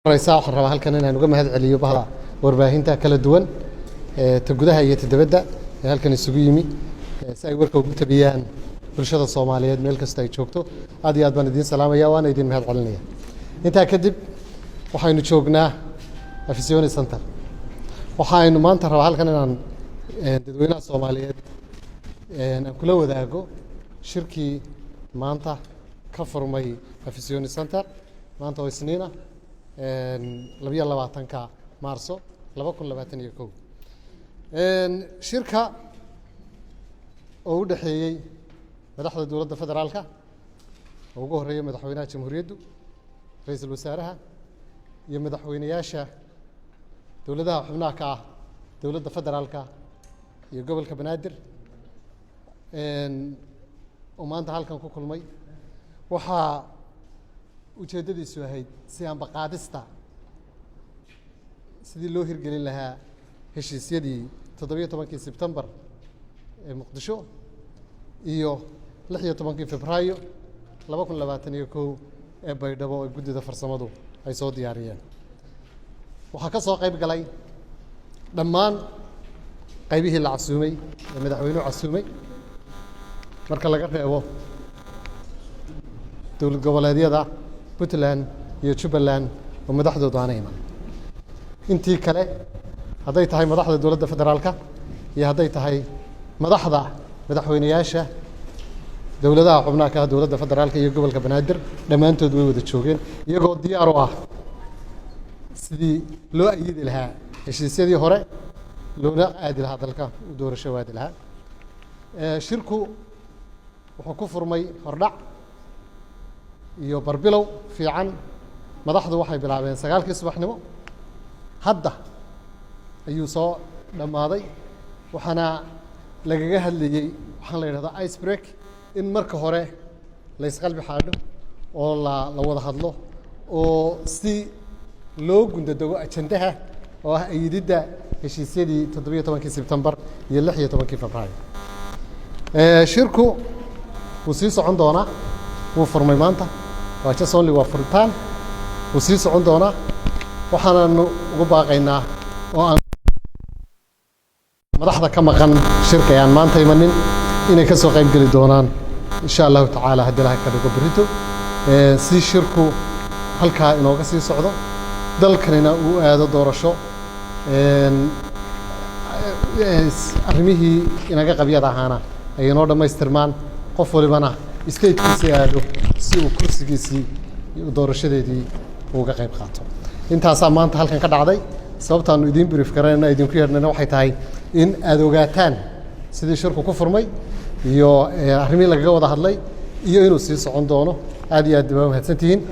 رئيسا waxaan rabaa halkan inaan uga mahad celiyo bahda warbaahinta kala duwan ta gudaha iyo ta dibadda ee halkan isugu yimi si ay warka ugu tabiyaan bulshada Soomaaliyeed meel kasta ay joogto aad iyo aad baan idin salaamayaa waan idin mahad celinaya inta kadib waxaynu joognaa Afisiyoni Center waxaynu maanta rabaa halkan inaan dadweynaha Soomaaliyeed aan kula wadaago shirkii maanta ka furmay Afisiyoni Center maanta oo Isniina 22 Maarso 2021 shirka oo u dhaxeeyay madaxda dawladda federaalka oo ugu horeeyay madaxweynaha jamhuuriyadda ra'iisul wasaaraha iyo madaxweynayaasha dawladaha xubnaha ka ah dawladda federaalka iyo gobolka Banaadir oo maanta halkan ku kulmay waxa ujeedadiisu ahayd si aan baqaadista sidii loo hirgelin lahaa heshiisyadii 17 Sebtembar ee Muqdisho iyo 16 Febraayo 2021 ee Baydhabo ee guddida farsamadu ay soo diyaariyeen waxa ka soo qayb galay dhammaan qaybihii la casuumay ee madaxweynuhu casuumay marka laga reebo dawlad goboleedyada Puntland iyo Jubaland oo madaxdoodu aanay iman intii kale haday tahay madaxda dawladda federaalka iyo haday tahay madaxda madaxweynayaasha dawladaha xubnaha ka ah dawladda federaalka iyo gobolka Banaadir dhamaantood way wada joogeen iyagoo diyaar u ah sidii loo ayidi lahaa heshiisyadii hore loona aadi lahaa dalka u doorasho waadi lahaa shirku wuxuu ku furmay hordhac iyo barbilow fiican madaxdu waxay bilaabeen 9 subaxnimo hadda ayuu soo dhamaaday waxana lagaga hadlayay waxaan la yiraahdaa ice break in marka hore la isqalbi xaadho oo la wada hadlo oo si loo gundadago ajandaha oo ah ayidida heshiisyadii 17 Sebtembar iyo 16 Febraayo shirku wuu sii socon doonaa wuu furmay maanta waa just only waa furitaan wuu sii socon doonaa waxaanu ugu baaqaynaa oo aan madaxda ka maqan shirka aan maanta imanin inay ka soo qayb gali doonaan insha Allah taala hadii la ka dhigo berito si shirku halka inooga sii socdo dalkanina uu aado doorasho arrimihii inaga qabyada ahaana ay inoo dhameystirmaan qof walibana state-kiisa aado si uu kursigiisii doorashadeedii uga qayb qaato intaas maanta halkan ka dhacday sababtaan idin brief karayna idinku yeernana waxay tahay in aad ogaataan sidii shirku ku furmay iyo arrimihii laga wada hadlay iyo inuu sii socon doono aad iyo aad mahadsantihiin